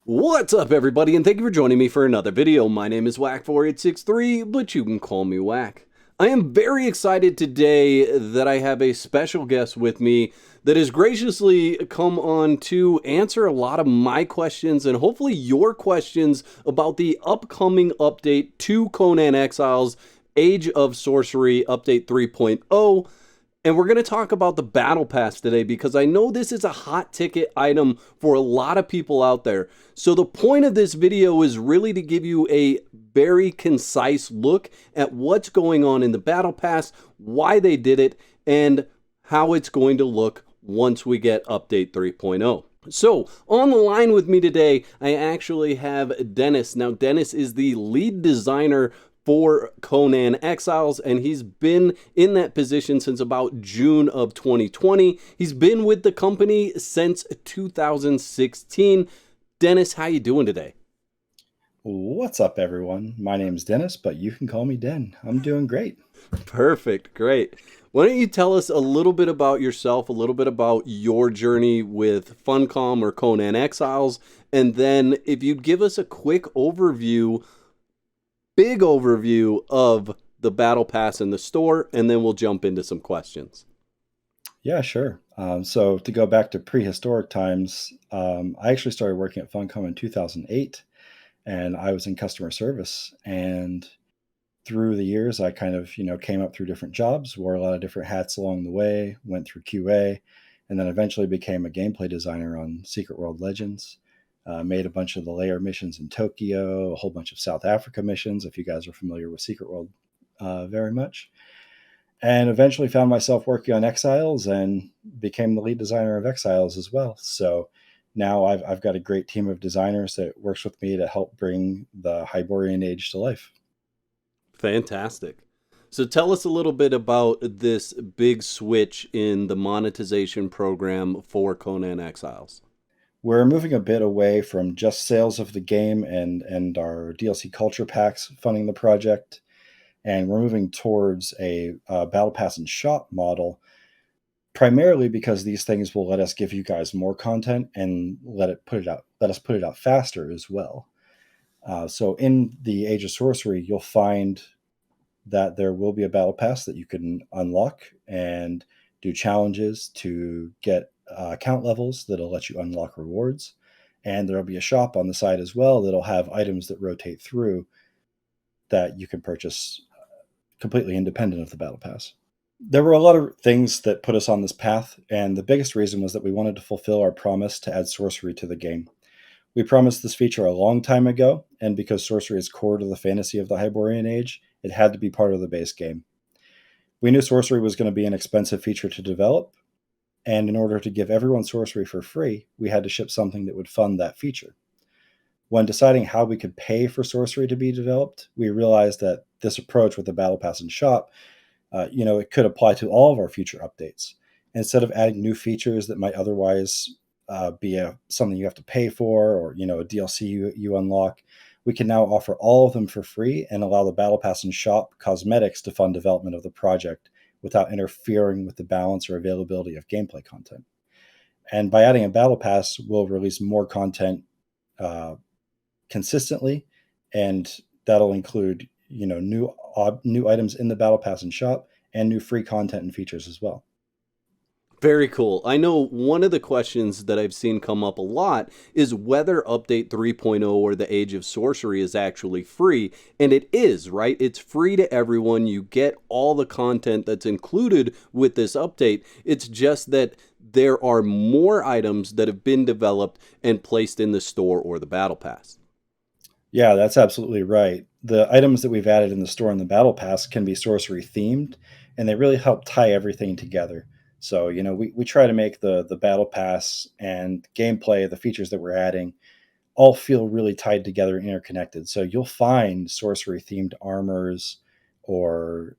What's up, everybody, and thank you for joining me for another video. My name is Whack4863, but you can call me Whack. I am very excited today that I have a special guest with me that has graciously come on to answer a lot of my questions and hopefully your questions about the upcoming update to Conan Exiles Age of Sorcery Update 3.0. And we're going to talk about the Battle Pass today because I know this is a hot ticket item for a lot of people out there. So the point of this video is really to give you a very concise look at what's going on in the Battle Pass, why they did it, and how it's going to look once we get Update 3.0. So, on the line with me today, I actually have Dennis. Now, Dennis is the lead designer for Conan Exiles, and he's been in that position since about June of 2020. He's been with the company since 2016. Dennis, how you doing today? What's up, everyone? My name's Dennis, but you can call me Den. I'm doing great. Perfect, great. Why don't you tell us a little bit about yourself, a little bit about your journey with Funcom or Conan Exiles, and then if you'd give us a quick overview, big overview of the Battle Pass in the store, and then we'll jump into some questions. Yeah, sure. So to go back to prehistoric times, I actually started working at Funcom in 2008, and I was in customer service. And through the years, I kind of, came up through different jobs, wore a lot of different hats along the way, went through QA, and then eventually became a gameplay designer on Secret World Legends. Made a bunch of the layer missions in Tokyo, a whole bunch of South Africa missions, if you guys are familiar with Secret World very much. And eventually found myself working on Exiles and became the lead designer of Exiles as well. So now I've got a great team of designers that works with me to help bring the Hyborian Age to life. Fantastic. So tell us a little bit about this big switch in the monetization program for Conan Exiles. We're moving a bit away from just sales of the game and our DLC culture packs funding the project, and we're moving towards a battle pass and shop model, primarily because these things will let us give you guys more content and let us put it out faster as well. So in the Age of Sorcery, you'll find that there will be a battle pass that you can unlock and do challenges to get account levels that'll let you unlock rewards. And there'll be a shop on the side as well that'll have items that rotate through that you can purchase completely independent of the battle pass. There were a lot of things that put us on this path, and the biggest reason was that we wanted to fulfill our promise to add sorcery to the game. We promised this feature a long time ago, and because sorcery is core to the fantasy of the Hyborian Age, it had to be part of the base game. We knew sorcery was going to be an expensive feature to develop, and in order to give everyone sorcery for free, we had to ship something that would fund that feature. When deciding how we could pay for sorcery to be developed, we realized that this approach with the Battle Pass and Shop, it could apply to all of our future updates. Instead of adding new features that might otherwise be something you have to pay for, or a DLC you unlock, we can now offer all of them for free and allow the Battle Pass and Shop cosmetics to fund development of the project without interfering with the balance or availability of gameplay content. And by adding a Battle Pass, we'll release more content uh, consistently, and that'll include new items in the Battle Pass and Shop and new free content and features as well. Very cool. I know one of the questions that I've seen come up a lot is whether Update 3.0 or the Age of Sorcery is actually free. And it is, right? It's free to everyone. You get all the content that's included with this update. It's just that there are more items that have been developed and placed in the store or the Battle Pass. Yeah, that's absolutely right. The items that we've added in the store and the Battle Pass can be sorcery themed, and they really help tie everything together. So, we try to make the Battle Pass and gameplay, the features that we're adding, all feel really tied together and interconnected. So you'll find sorcery themed armors or,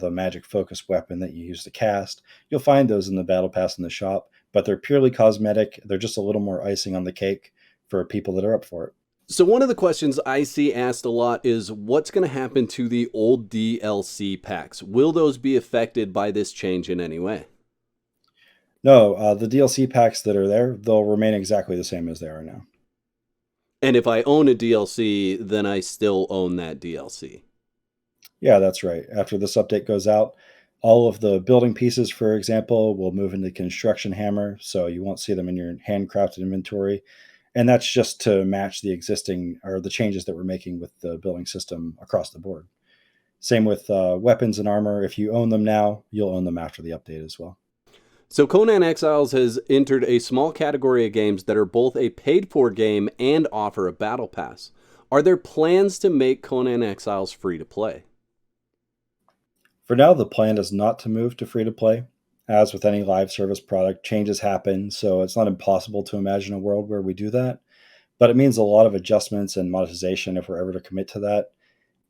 the magic focus weapon that you use to cast. You'll find those in the Battle Pass in the shop, but they're purely cosmetic. They're just a little more icing on the cake for people that are up for it. So one of the questions I see asked a lot is what's going to happen to the old DLC packs? Will those be affected by this change in any way? No, the DLC packs that are there, they'll remain exactly the same as they are now. And if I own a DLC, then I still own that DLC. Yeah, that's right. After this update goes out, all of the building pieces, for example, will move into construction hammer, so you won't see them in your handcrafted inventory. And that's just to match the existing or the changes that we're making with the building system across the board. Same with weapons and armor. If you own them now, you'll own them after the update as well. So Conan Exiles has entered a small category of games that are both a paid-for game and offer a battle pass. Are there plans to make Conan Exiles free to play? For now, the plan is not to move to free to play. As with any live service product, changes happen, so it's not impossible to imagine a world where we do that. But it means a lot of adjustments and monetization if we're ever to commit to that.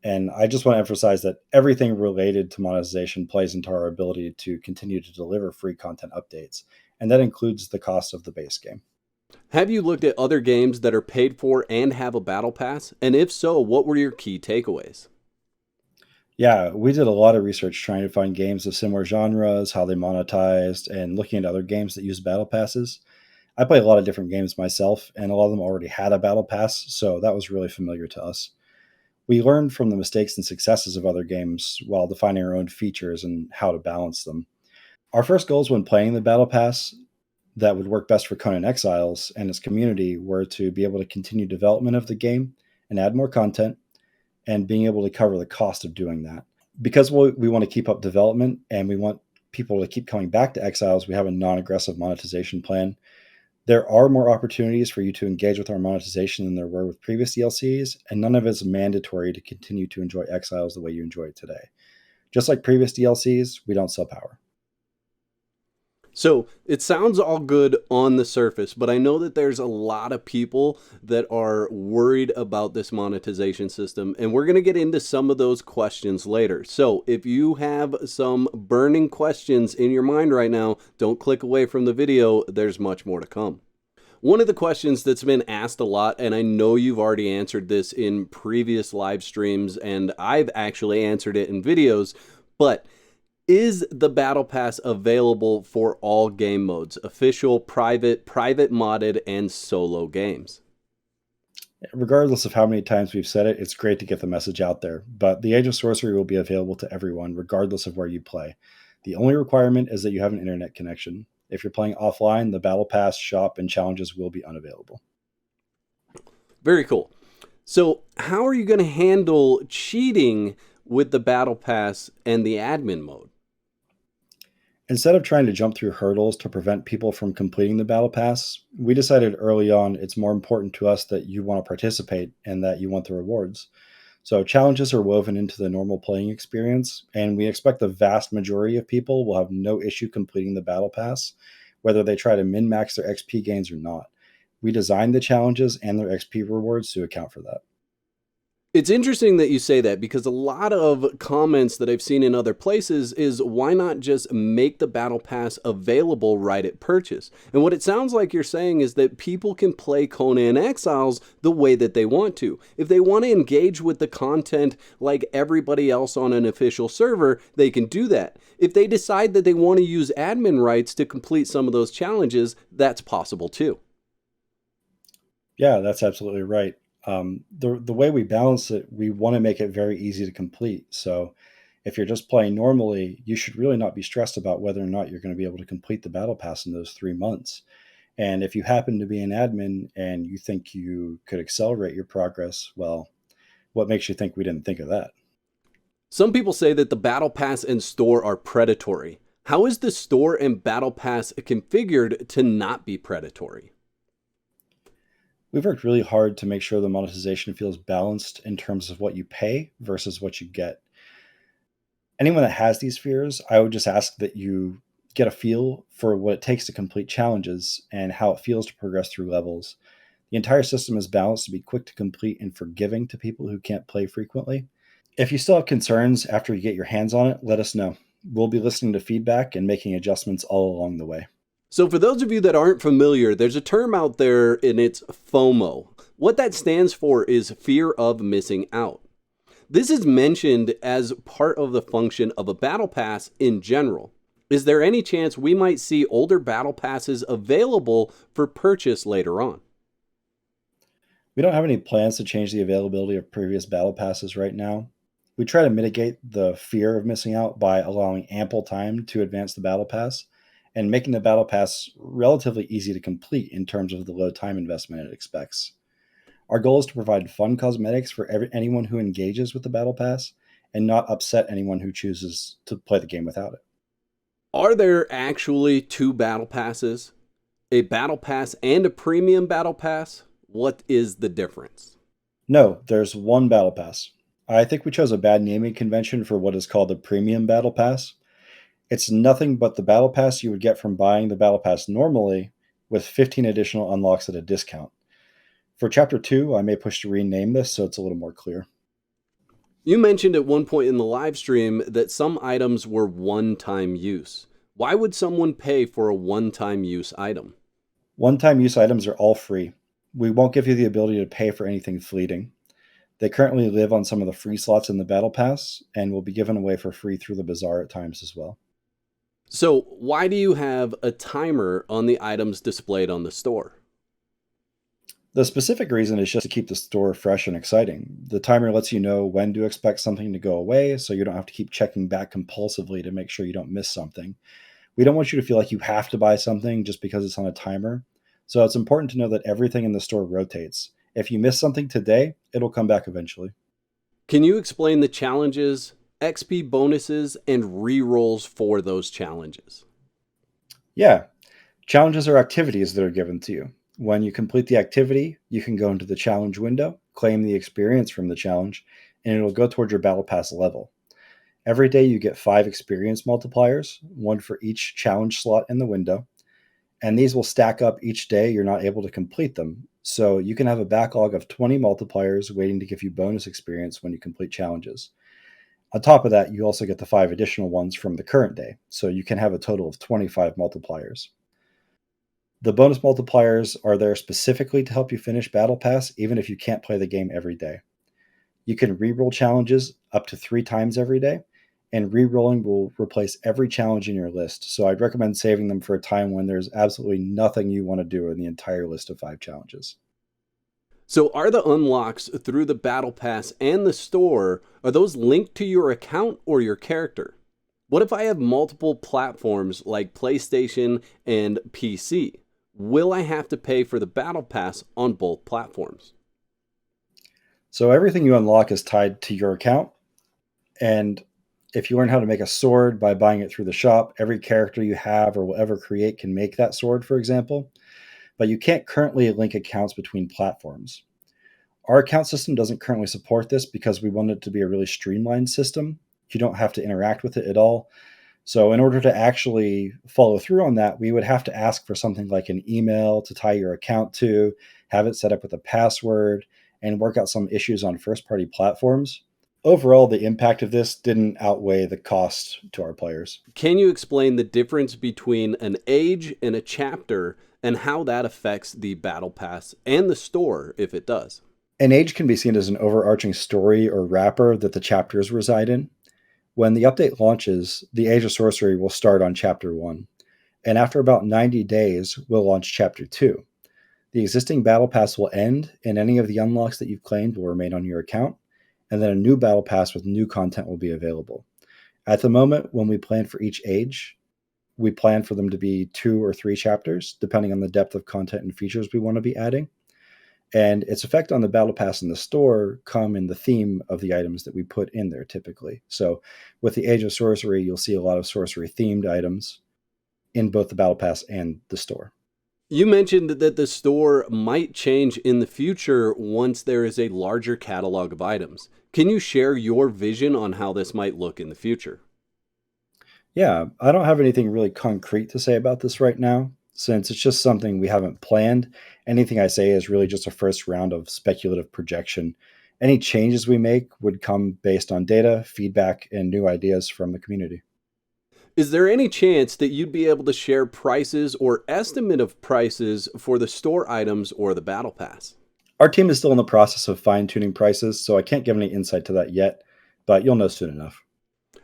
And I just want to emphasize that everything related to monetization plays into our ability to continue to deliver free content updates. And that includes the cost of the base game. Have you looked at other games that are paid for and have a battle pass? And if so, what were your key takeaways? Yeah, we did a lot of research trying to find games of similar genres, how they monetized, and looking at other games that use battle passes. I play a lot of different games myself, and a lot of them already had a battle pass, so that was really familiar to us. We learned from the mistakes and successes of other games while defining our own features and how to balance them. Our first goals when playing the battle pass that would work best for Conan Exiles and its community were to be able to continue development of the game and add more content, and being able to cover the cost of doing that. Because we want to keep up development and we want people to keep coming back to Exiles, we have a non aggressive monetization plan. There are more opportunities for you to engage with our monetization than there were with previous DLCs, and none of it is mandatory to continue to enjoy Exiles the way you enjoy it today. Just like previous DLCs, we don't sell power. So it sounds all good on the surface, but I know that there's a lot of people that are worried about this monetization system, and we're going to get into some of those questions later. So if you have some burning questions in your mind right now, don't click away from the video. There's much more to come. One of the questions that's been asked a lot, and I know you've already answered this in previous live streams, and I've actually answered it in videos, but is the Battle Pass available for all game modes? Official, private modded, and solo games? Regardless of how many times we've said it, it's great to get the message out there. But the Age of Sorcery will be available to everyone, regardless of where you play. The only requirement is that you have an internet connection. If you're playing offline, the Battle Pass, shop, and challenges will be unavailable. Very cool. So how are you going to handle cheating with the Battle Pass and the admin mode? Instead of trying to jump through hurdles to prevent people from completing the Battle Pass, we decided early on it's more important to us that you want to participate and that you want the rewards. So challenges are woven into the normal playing experience, and we expect the vast majority of people will have no issue completing the Battle Pass, whether they try to min-max their XP gains or not. We designed the challenges and their XP rewards to account for that. It's interesting that you say that because a lot of comments that I've seen in other places is why not just make the Battle Pass available right at purchase? And what it sounds like you're saying is that people can play Conan Exiles the way that they want to. If they want to engage with the content like everybody else on an official server, they can do that. If they decide that they want to use admin rights to complete some of those challenges, that's possible too. Yeah, that's absolutely right. The way we balance it, we want to make it very easy to complete. So if you're just playing normally, you should really not be stressed about whether or not you're going to be able to complete the battle pass in those 3 months. And if you happen to be an admin and you think you could accelerate your progress, well, what makes you think we didn't think of that? Some people say that the Battle Pass and store are predatory. How is the store and Battle Pass configured to not be predatory? We've worked really hard to make sure the monetization feels balanced in terms of what you pay versus what you get. Anyone that has these fears, I would just ask that you get a feel for what it takes to complete challenges and how it feels to progress through levels. The entire system is balanced to be quick to complete and forgiving to people who can't play frequently. If you still have concerns after you get your hands on it, let us know. We'll be listening to feedback and making adjustments all along the way. So for those of you that aren't familiar, there's a term out there and it's FOMO. What that stands for is fear of missing out. This is mentioned as part of the function of a battle pass in general. Is there any chance we might see older battle passes available for purchase later on? We don't have any plans to change the availability of previous battle passes right now. We try to mitigate the fear of missing out by allowing ample time to advance the battle pass and making the battle pass relatively easy to complete in terms of the low time investment it expects. Our goal is to provide fun cosmetics for anyone who engages with the battle pass and not upset anyone who chooses to play the game without it. Are there actually two battle passes? A battle pass and a premium battle pass? What is the difference? No, there's one battle pass. I think we chose a bad naming convention for what is called the premium battle pass. It's nothing but the battle pass you would get from buying the battle pass normally with 15 additional unlocks at a discount. For chapter 2, I may push to rename this so it's a little more clear. You mentioned at one point in the live stream that some items were one-time use. Why would someone pay for a one-time use item? One-time use items are all free. We won't give you the ability to pay for anything fleeting. They currently live on some of the free slots in the battle pass and will be given away for free through the bazaar at times as well. So, why do you have a timer on the items displayed on the store? The specific reason is just to keep the store fresh and exciting. The timer lets you know when to expect something to go away, so you don't have to keep checking back compulsively to make sure you don't miss something. We don't want you to feel like you have to buy something just because it's on a timer. So it's important to know that everything in the store rotates. If you miss something today, it'll come back eventually. Can you explain the challenges, XP bonuses, and rerolls for those challenges? Yeah, challenges are activities that are given to you. When you complete the activity, you can go into the challenge window, claim the experience from the challenge, and it'll go towards your battle pass level. Every day you get 5 experience multipliers, one for each challenge slot in the window, and these will stack up each day you're not able to complete them. So you can have a backlog of 20 multipliers waiting to give you bonus experience when you complete challenges. On top of that, you also get the 5 additional ones from the current day, so you can have a total of 25 multipliers. The bonus multipliers are there specifically to help you finish Battle Pass, even if you can't play the game every day. You can reroll challenges up to 3 times every day, and rerolling will replace every challenge in your list. So I'd recommend saving them for a time when there's absolutely nothing you want to do in the entire list of 5 challenges. So, are the unlocks through the battle pass and the store, are those linked to your account or your character? What if I have multiple platforms like PlayStation and PC? Will I have to pay for the battle pass on both platforms? So everything you unlock is tied to your account, and if you learn how to make a sword by buying it through the shop, every character you have or will ever create can make that sword, for example. But you can't currently link accounts between platforms. Our account system doesn't currently support this because we want it to be a really streamlined system. You don't have to interact with it at all. So, in order to actually follow through on that, we would have to ask for something like an email to tie your account to, have it set up with a password, and work out some issues on first party platforms. Overall, the impact of this didn't outweigh the cost to our players. Can you explain the difference between an age and a chapter and how that affects the battle pass and the store if it does? An age can be seen as an overarching story or wrapper that the chapters reside in. When the update launches, the Age of Sorcery will start on Chapter 1, and after about 90 days, we'll launch Chapter 2. The existing Battle Pass will end, and any of the unlocks that you've claimed will remain on your account, and then a new Battle Pass with new content will be available. At the moment, when we plan for each age, we plan for them to be 2 or 3 chapters, depending on the depth of content and features we want to be adding. And its effect on the battle pass in the store come in the theme of the items that we put in there typically. So with the Age of Sorcery, you'll see a lot of sorcery themed items in both the battle pass and the store. You mentioned that the store might change in the future once there is a larger catalog of items. Can you share your vision on how this might look in the future? Yeah, I don't have anything really concrete to say about this right now, since it's just something we haven't planned. Anything I say is really just a first round of speculative projection. Any changes we make would come based on data, feedback, and new ideas from the community. Is there any chance that you'd be able to share prices or estimate of prices for the store items or the battle pass? Our team is still in the process of fine tuning prices, so I can't give any insight to that yet, but you'll know soon enough.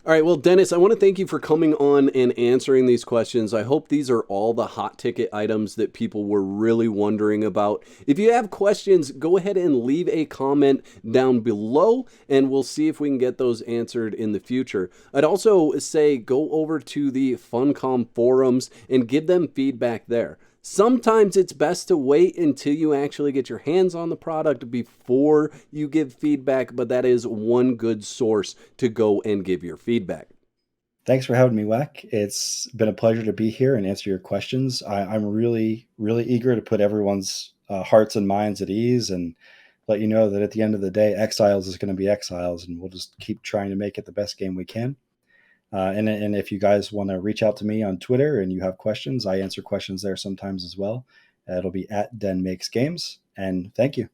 All right, well, Dennis, I want to thank you for coming on and answering these questions. I hope these are all the hot ticket items that people were really wondering about. If you have questions, go ahead and leave a comment down below, and we'll see if we can get those answered in the future. I'd also say go over to the Funcom forums and give them feedback there. Sometimes it's best to wait until you actually get your hands on the product before you give feedback, but that is one good source to go and give your feedback. Thanks for having me, Wack. It's been a pleasure to be here and answer your questions. I'm really, really eager to put everyone's hearts and minds at ease and let you know that at the end of the day, Exiles is going to be Exiles, and we'll just keep trying to make it the best game we can. And if you guys want to reach out to me on Twitter and you have questions, I answer questions there sometimes as well. It'll be at Den Makes Games. And thank you.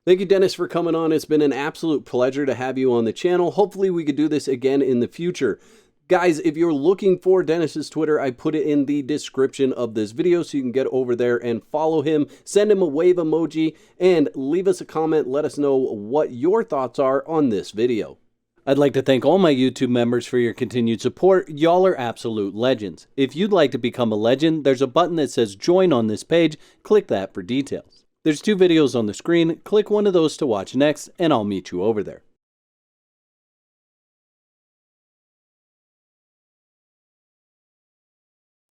Thank you, Dennis, for coming on. It's been an absolute pleasure to have you on the channel. Hopefully we could do this again in the future. Guys, if you're looking for Dennis's Twitter, I put it in the description of this video so you can get over there and follow him, send him a wave emoji, and leave us a comment. Let us know what your thoughts are on this video. I'd like to thank all my YouTube members for your continued support. Y'all are absolute legends. If you'd like to become a legend, there's a button that says join on this page. Click that for details. There's 2 videos on the screen. Click one of those to watch next, and I'll meet you over there.